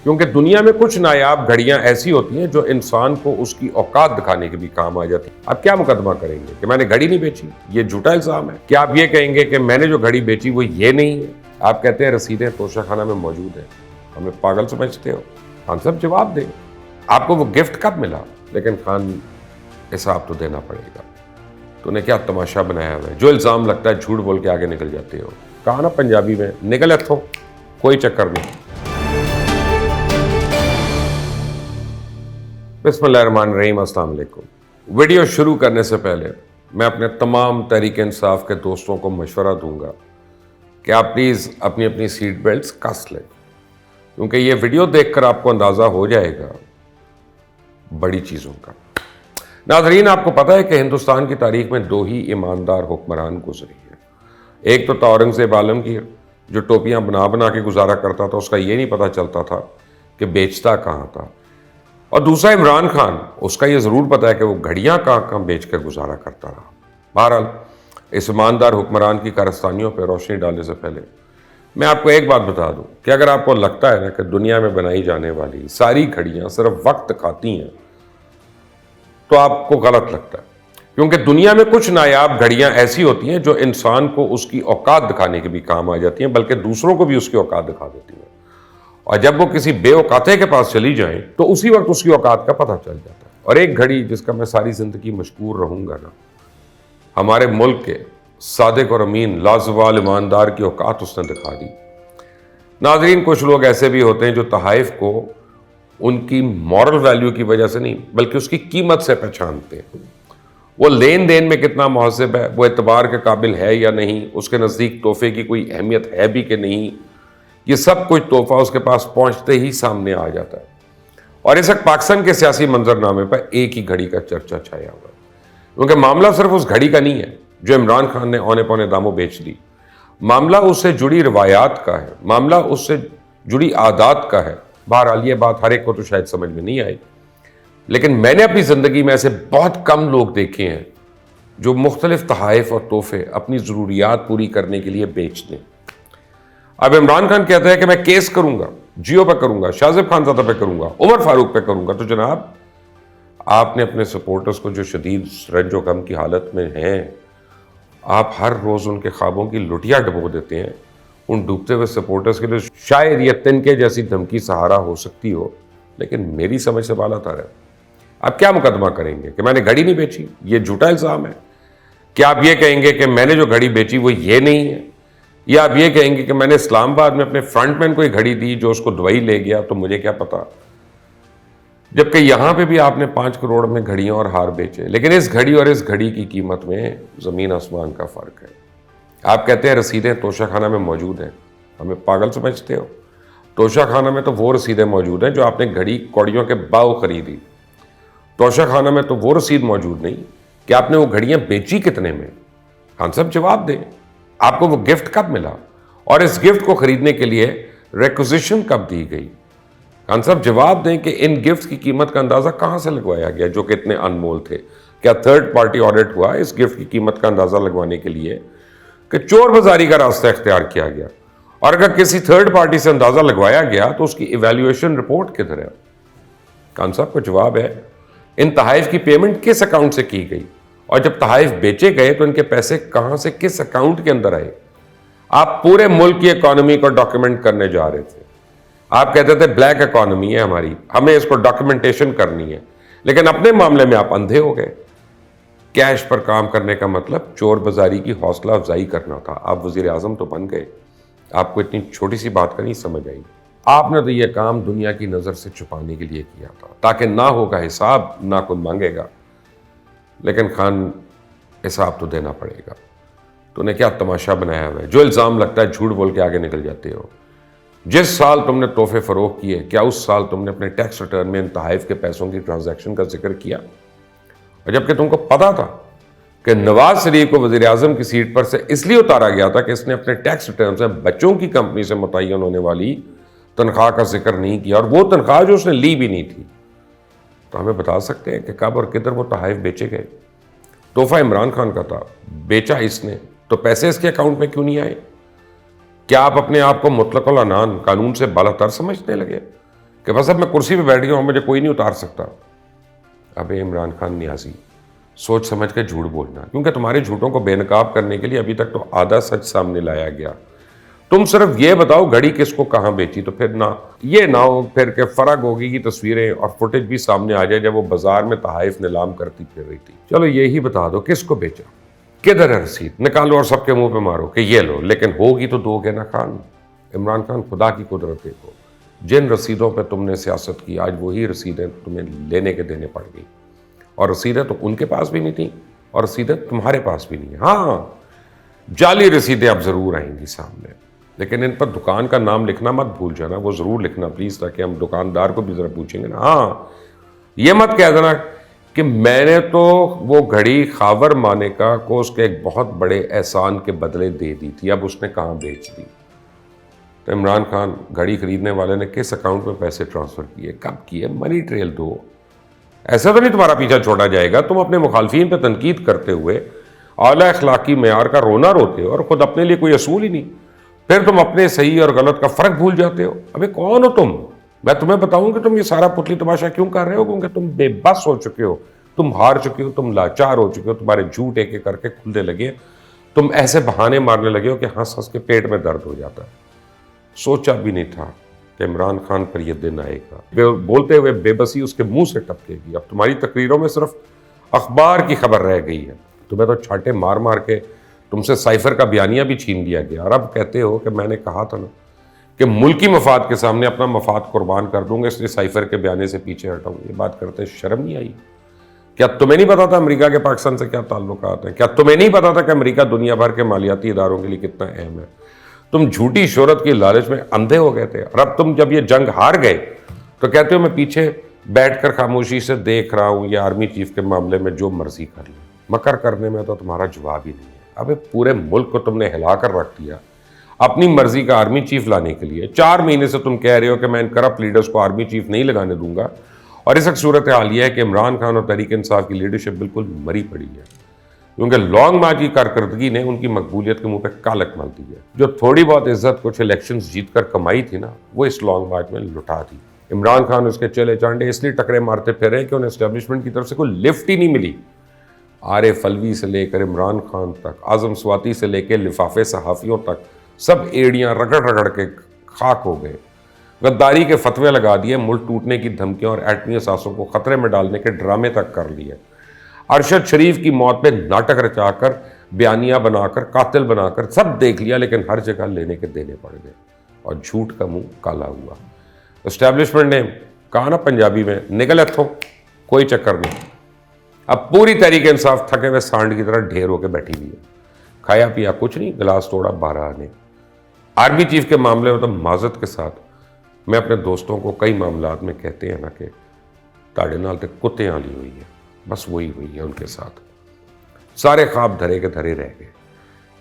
کیونکہ دنیا میں کچھ نایاب گھڑیاں ایسی ہوتی ہیں جو انسان کو اس کی اوقات دکھانے کے بھی کام آ جاتی ہیں۔ آپ کیا مقدمہ کریں گے کہ میں نے گھڑی نہیں بیچی، یہ جھوٹا الزام ہے؟ کیا آپ یہ کہیں گے کہ میں نے جو گھڑی بیچی وہ یہ نہیں ہے؟ آپ کہتے ہیں رسیدیں توشہ خانہ میں موجود ہیں، ہمیں پاگل سمجھتے ہو؟ خان صاحب جواب دیں، آپ کو وہ گفٹ کب ملا؟ لیکن خان حساب تو دینا پڑے گا، تو نے کیا تماشا بنایا ہوا ہے؟ جو الزام لگتا ہے جھوٹ بول کے آگے نکل جاتے ہو۔ کہا نا پنجابی میں، نکل اتھوں، کوئی چکر نہیں۔ بسم اللہ الرحمن الرحیم، السلام علیکم۔ ویڈیو شروع کرنے سے پہلے میں اپنے تمام تحریک انصاف کے دوستوں کو مشورہ دوں گا کہ آپ پلیز اپنی اپنی سیٹ بیلٹس کس لیں، کیونکہ یہ ویڈیو دیکھ کر آپ کو اندازہ ہو جائے گا بڑی چیزوں کا۔ ناظرین، آپ کو پتہ ہے کہ ہندوستان کی تاریخ میں دو ہی ایماندار حکمران گزری ہیں۔ ایک تو اورنگزیب عالمگیر، جو ٹوپیاں بنا بنا کے گزارا کرتا تھا، اس کا یہ نہیں پتہ چلتا تھا کہ بیچتا کہاں تھا، اور دوسرا عمران خان، اس کا یہ ضرور پتہ ہے کہ وہ گھڑیاں کہاں بیچ کے گزارا کرتا رہا۔ بہرحال اس ایماندار حکمران کی کارستانیوں پہ روشنی ڈالنے سے پہلے میں آپ کو ایک بات بتا دوں کہ اگر آپ کو لگتا ہے نا کہ دنیا میں بنائی جانے والی ساری گھڑیاں صرف وقت کھاتی ہیں، تو آپ کو غلط لگتا ہے، کیونکہ دنیا میں کچھ نایاب گھڑیاں ایسی ہوتی ہیں جو انسان کو اس کی اوقات دکھانے کے بھی کام آ جاتی ہیں، بلکہ دوسروں کو بھی اس کی اوقات دکھا دیتی ہیں، اور جب وہ کسی بے اوقاتے کے پاس چلی جائیں تو اسی وقت اس کی اوقات کا پتہ چل جاتا ہے۔ اور ایک گھڑی جس کا میں ساری زندگی مشکور رہوں گا نا، ہمارے ملک کے صادق اور امین لازوال ایماندار کی اوقات اس نے دکھا دی۔ ناظرین، کچھ لوگ ایسے بھی ہوتے ہیں جو تحائف کو ان کی مورل ویلیو کی وجہ سے نہیں بلکہ اس کی قیمت سے پہچانتے ہیں۔ وہ لین دین میں کتنا مہذب ہے، وہ اعتبار کے قابل ہے یا نہیں، اس کے نزدیک تحفے کی کوئی اہمیت ہے بھی کہ نہیں، یہ سب کچھ تحفہ اس کے پاس پہنچتے ہی سامنے آ جاتا ہے۔ اور اس وقت پاکستان کے سیاسی منظرنامے پر ایک ہی گھڑی کا چرچا چھایا ہوا ہے، کیونکہ معاملہ صرف اس گھڑی کا نہیں ہے جو عمران خان نے اونے پونے داموں بیچ دی۔ معاملہ اس سے جڑی روایات کا ہے، معاملہ اس سے جڑی عادات کا ہے۔ بہرحال یہ بات ہر ایک کو تو شاید سمجھ میں نہیں آئی، لیکن میں نے اپنی زندگی میں ایسے بہت کم لوگ دیکھے ہیں جو مختلف تحائف اور تحفے اپنی ضروریات پوری کرنے کے لیے بیچ دیں۔ اب عمران خان کہتا ہے کہ میں کیس کروں گا، جیو پہ کروں گا، شاہ زیب خانزادہ پہ کروں گا، عمر فاروق پہ کروں گا، تو جناب آپ نے اپنے سپورٹرز کو جو شدید رنج و غم کی حالت میں ہیں، آپ ہر روز ان کے خوابوں کی لٹیا ڈبو دیتے ہیں۔ ان ڈوبتے ہوئے سپورٹرز کے لیے شاید یہ تنکے جیسی دھمکی سہارا ہو سکتی ہو، لیکن میری سمجھ سے بالا تر ہے۔ آپ کیا مقدمہ کریں گے کہ میں نے گھڑی نہیں بیچی، یہ جھوٹا الزام ہے؟ کیا آپ یہ کہیں گے کہ میں نے جو گھڑی بیچی وہ یہ نہیں ہے؟ یا آپ یہ کہیں گے کہ میں نے اسلام آباد میں اپنے فرنٹ مین کو ایک گھڑی دی جو اس کو دبئی لے گیا تو مجھے کیا پتا، جبکہ یہاں پہ بھی آپ نے 5 کروڑ میں گھڑیاں اور ہار بیچے، لیکن اس گھڑی اور اس گھڑی کی قیمت میں زمین آسمان کا فرق ہے۔ آپ کہتے ہیں رسیدیں توشہ خانہ میں موجود ہیں، ہمیں پاگل سمجھتے ہو؟ توشہ خانہ میں تو وہ رسیدیں موجود ہیں جو آپ نے گھڑی کوڑیوں کے باؤ خریدی، توشہ خانہ میں تو وہ رسید موجود نہیں کہ آپ نے وہ گھڑیاں بیچی کتنے میں۔ خان صاحب جواب دیں، آپ کو وہ گفٹ کب ملا اور اس گفٹ کو خریدنے کے لیے ریکوزیشن کب دی گئی؟ خان صاحب جواب دیں کہ ان گفٹ کی قیمت کا اندازہ کہاں سے لگوایا گیا جو کہ اتنے انمول تھے؟ کیا تھرڈ پارٹی آڈٹ ہوا اس گفٹ کی قیمت کا اندازہ لگوانے کے لیے کہ چور بازاری کا راستہ اختیار کیا گیا؟ اور اگر کسی تھرڈ پارٹی سے اندازہ لگوایا گیا تو اس کی ایویلیویشن رپورٹ کدھر ہے؟ خان صاحب کا جواب ہے، ان تحائف کی پیمنٹ کس اکاؤنٹ سے کی گئی، اور جب تحائف بیچے گئے تو ان کے پیسے کہاں سے کس اکاؤنٹ کے اندر آئے؟ آپ پورے ملک کی اکانومی کو ڈاکیومنٹ کرنے جا رہے تھے، آپ کہتے تھے بلیک اکانومی ہے ہماری، ہمیں اس کو ڈاکیومنٹیشن کرنی ہے، لیکن اپنے معاملے میں آپ اندھے ہو گئے۔ کیش پر کام کرنے کا مطلب چور بازاری کی حوصلہ افزائی کرنا تھا۔ آپ وزیر اعظم تو بن گئے، آپ کو اتنی چھوٹی سی بات کا نہیں سمجھ آئی؟ آپ نے تو یہ کام دنیا کی نظر سے چھپانے کے لیے کیا تھا تاکہ نہ ہوگا حساب، نہ کوئی مانگے گا، لیکن خان حساب تو دینا پڑے گا، تو نے کیا تماشا بنایا ہوا ہے؟ جو الزام لگتا ہے جھوٹ بول کے آگے نکل جاتے ہو۔ جس سال تم نے تحفے فروخت کیے، کیا اس سال تم نے اپنے ٹیکس ریٹرن میں ان تحائف کے پیسوں کی ٹرانزیکشن کا ذکر کیا؟ اور جبکہ تم کو پتا تھا کہ نواز شریف کو وزیر اعظم کی سیٹ پر سے اس لیے اتارا گیا تھا کہ اس نے اپنے ٹیکس ریٹرن سے بچوں کی کمپنی سے متعین ہونے والی تنخواہ کا ذکر نہیں کیا، اور وہ تنخواہ جو اس نے لی بھی نہیں تھی، تو ہمیں بتا سکتے ہیں کہ کب اور کدھر وہ تحائف بیچے گئے؟ تحفہ عمران خان کا تھا، بیچا اس نے، تو پیسے اس کے اکاؤنٹ میں کیوں نہیں آئے؟ کیا آپ اپنے آپ کو مطلق العنان قانون سے بالا تر سمجھنے لگے کہ بس اب میں کرسی پہ بیٹھ گیا ہوں, مجھے کوئی نہیں اتار سکتا. ابے عمران خان نیازی, سوچ سمجھ کے جھوٹ بولنا, کیونکہ تمہارے جھوٹوں کو بے نقاب کرنے کے لیے ابھی تک تو آدھا سچ سامنے لایا گیا. تم صرف یہ بتاؤ گھڑی کس کو کہاں بیچی, تو پھر نہ ہو پھر کہ فرا گوگی کی تصویریں اور فوٹیج بھی سامنے آ جائے جب وہ بازار میں تحائف نیلام کرتی پھر رہی تھی. چلو یہی بتا دو کس کو بیچا, کدھر ہے رسید, نکالو اور سب کے منہ پہ مارو کہ یہ لو, لیکن ہوگی تو دو گے نا خان. عمران خان, خدا کی قدرت دیکھو, جن رسیدوں پہ تم نے سیاست کی آج وہی رسیدیں تمہیں لینے کے دینے پڑ گئی, اور رسیدیں تو ان کے پاس بھی نہیں تھیں اور رسیدیں تمہارے پاس بھی نہیں ہیں. ہاں جعلی رسیدیں اب ضرور آئیں گی سامنے, لیکن ان پر دکان کا نام لکھنا مت بھول جانا, وہ ضرور لکھنا پلیز, تاکہ ہم دکاندار کو بھی ذرا پوچھیں گے نا. ہاں یہ مت کہہ دینا کہ میں نے تو وہ گھڑی خاور مانیکا کو اس کے ایک بہت بڑے احسان کے بدلے دے دی تھی, اب اس نے کہاں بیچ دی. تو عمران خان, گھڑی خریدنے والے نے کس اکاؤنٹ میں پیسے ٹرانسفر کیے, کب کیے, منی ٹریل دو. ایسا تو نہیں تمہارا پیچھا چھوڑا جائے گا. تم اپنے مخالفین پہ تنقید کرتے ہوئے اعلیٰ اخلاقی معیار کا رونا روتے ہو اور خود اپنے لیے کوئی اصول ہی نہیں. پھر تم اپنے صحیح اور غلط کا فرق بھول جاتے ہو. ابے کون ہو تم؟ میں تمہیں بتاؤں کہ تم یہ سارا پتلی تماشا کیوں کر رہے ہو, کیونکہ تم بے بس ہو چکے ہو, تم ہار چکے ہو, تم لاچار ہو چکے ہو, تمہارے جھوٹ ایک ایک کر کے کھلنے لگے, تم ایسے بہانے مارنے لگے ہو کہ ہنس ہنس کے پیٹ میں درد ہو جاتا ہے. سوچا بھی نہیں تھا کہ عمران خان پر یہ دن آئے گا. بولتے ہوئے بے بسی اس کے منہ سے ٹپکے گی. اب تمہاری تقریروں میں صرف اخبار کی خبر رہ گئی ہے. تمہیں تو چھاٹے مار مار کے تم سے سائفر کا بیانیہ بھی چھین لیا گیا, اور اب کہتے ہو کہ میں نے کہا تھا نا کہ ملکی مفاد کے سامنے اپنا مفاد قربان کر دوں گا, اس لیے سائفر کے بیانے سے پیچھے ہٹاؤں. یہ بات کرتے شرم نہیں آئی؟ کیا تمہیں نہیں پتا تھا امریکہ کے پاکستان سے کیا تعلقات ہیں؟ کیا تمہیں نہیں پتا تھا کہ امریکہ دنیا بھر کے مالیاتی اداروں کے لیے کتنا اہم ہے؟ تم جھوٹی شہرت کی لالچ میں اندھے ہو گئے تھے, اور اب تم جب یہ جنگ ہار گئے تو کہتے ہو میں پیچھے بیٹھ کر خاموشی سے دیکھ رہا ہوں, یہ آرمی چیف کے معاملے میں جو مرضی کر لیں. مکر کرنے میں تو تمہارا جواب ہی نہیں ہے. ابے پورے ملک کو تم نے ہلا کر رکھ دیا اپنی مرضی کا آرمی چیف لانے کے لیے. 4 مہینے سے تم کہہ رہے ہو کہ میں ان کرپٹ لیڈرز کو آرمی چیف نہیں لگانے دوں گا, اور اس وقت صورتحال یہ ہے کہ عمران خان اور تحریک انصاف کی لیڈرشپ بالکل مری پڑی ہے, کیونکہ لانگ مارچ کی کارکردگی نے ان کی مقبولیت کے منہ پہ کالک مل دی ہے. جو تھوڑی بہت عزت کچھ الیکشنز جیت کر کمائی تھی نا, وہ اس لانگ مارچ میں لٹا دی. عمران خان اس کے چلے چانڈے اس لیے ٹکرے مارتے پھر رہے کہ انہیں اسٹیبلشمنٹ کی طرف سے کوئی لفٹ ہی نہیں ملی. عارف الوی سے لے کر عمران خان تک, اعظم سواتی سے لے کے لفافے صحافیوں تک, سب ایڑیاں رگڑ رگڑ کے خاک ہو گئے. غداری کے فتوے لگا دیے, ملک ٹوٹنے کی دھمکیوں اور ایٹمی اثاثوں کو خطرے میں ڈالنے کے ڈرامے تک کر لیے. ارشد شریف کی موت پہ ناٹک رچا کر, بیانیہ بنا کر, قاتل بنا کر سب دیکھ لیا, لیکن ہر جگہ لینے کے دینے پڑ گئے اور جھوٹ کا منہ کالا ہوا. اسٹیبلشمنٹ نے کہا نا پنجابی میں, نکل اتھوں, کوئی چکر نہیں. اب پوری تحریک انصاف تھکے ہوئے سانڈ کی طرح ڈھیر ہو کے بیٹھی ہوئی ہے. کھایا پیا کچھ نہیں, گلاس توڑا 12 آنے. آرمی چیف کے معاملے میں تو معذرت کے ساتھ میں اپنے دوستوں کو کئی معاملات میں کہتے ہیں نا کہ تاڑے نال تے کتے آلی ہوئی ہے, بس وہی ہوئی ہے ان کے ساتھ. سارے خواب دھرے کے دھرے رہ گئے.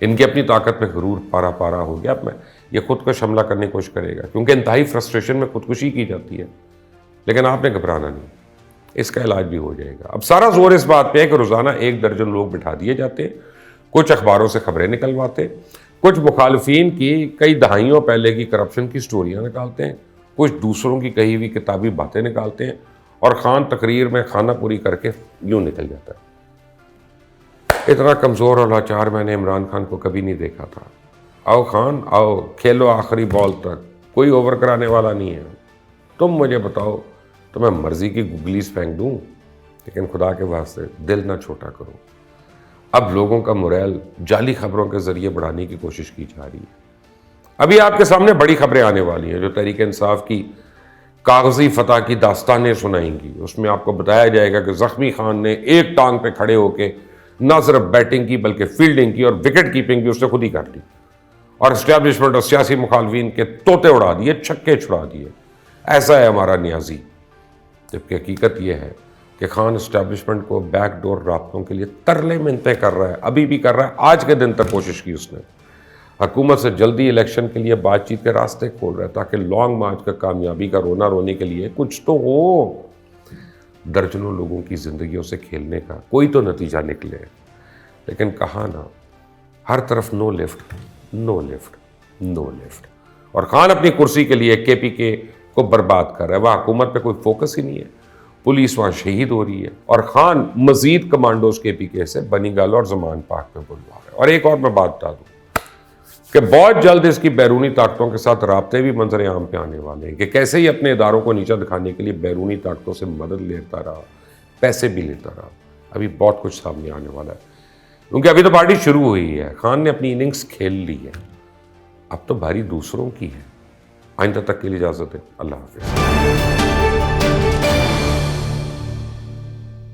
ان کی اپنی طاقت میں غرور پارا پارا ہو گیا. اب میں یہ خود کو حملہ کرنے کی کوشش کرے گا, کیونکہ انتہائی فرسٹریشن میں خودکشی کی جاتی ہے. لیکن آپ نے گھبرانا نہیں, اس کا علاج بھی ہو جائے گا. اب سارا زور اس بات پہ ہے کہ روزانہ 1 درجن لوگ بٹھا دیے جاتے ہیں, کچھ اخباروں سے خبریں نکلواتے, کچھ مخالفین کی کئی دہائیوں پہلے کی کرپشن کی سٹوریاں نکالتے ہیں, کچھ دوسروں کی کہی ہوئی کتابی باتیں نکالتے ہیں, اور خان تقریر میں خانہ پوری کر کے یوں نکل جاتا ہے. اتنا کمزور اور لاچار میں نے عمران خان کو کبھی نہیں دیکھا تھا. آؤ خان آؤ, کھیلو آخری بال تک, کوئی اوور کرانے والا نہیں ہے. تم مجھے بتاؤ تو میں مرضی کی گگلیز پھینک دوں, لیکن خدا کے واسطے دل نہ چھوٹا کرو. اب لوگوں کا موریل جعلی خبروں کے ذریعے بڑھانے کی کوشش کی جا رہی ہے. ابھی آپ کے سامنے بڑی خبریں آنے والی ہیں جو تحریک انصاف کی کاغذی فتح کی داستانیں سنائیں گی. اس میں آپ کو بتایا جائے گا کہ زخمی خان نے ایک ٹانگ پہ کھڑے ہو کے نہ صرف بیٹنگ کی بلکہ فیلڈنگ کی اور وکٹ کیپنگ بھی اس نے خود ہی کر لی, اور اسٹیبلشمنٹ اور سیاسی مخالفین کے طوطے اڑا دیے, چھکے چھڑا دیے. ایسا ہے ہمارا نیازی. جبکہ حقیقت یہ ہے کہ خان اسٹیبلشمنٹ کو بیک ڈور رابطوں کے لیے ترلے منتیں کر رہا ہے, ابھی بھی کر رہا ہے. آج کے دن تک کوشش کی اس نے. حکومت سے جلدی الیکشن کے لیے بات چیت کے راستے کھول رہا ہے تاکہ لانگ مارچ کا کامیابی کا رونا رونے کے لیے کچھ تو ہو. درجنوں لوگوں کی زندگیوں سے کھیلنے کا کوئی تو نتیجہ نکلے. لیکن کہا نا, ہر طرف نو لفٹ, نو لفٹ, نو لفٹ. اور خان اپنی کرسی کے لیے کے پی کے کو برباد کر رہا ہے. وہاں حکومت پہ کوئی فوکس ہی نہیں ہے. پولیس وہاں شہید ہو رہی ہے اور خان مزید کمانڈوز کے پی کے سے بنی گال اور زمان پاک میں بلوا رہا ہے. اور ایک اور میں بات بتا دوں کہ بہت جلد اس کی بیرونی طاقتوں کے ساتھ رابطے بھی منظر عام پہ آنے والے ہیں کہ کیسے ہی اپنے اداروں کو نیچا دکھانے کے لیے بیرونی طاقتوں سے مدد لیتا رہا, پیسے بھی لیتا رہا. ابھی بہت کچھ سامنے آنے والا ہے کیونکہ ابھی تو پارٹی شروع ہوئی ہے. خان نے اپنی اننگز کھیل لی ہے, اب تو باری دوسروں کی ہے. آئندہ تک کے لیے اجازت ہے. اللہ حافظ.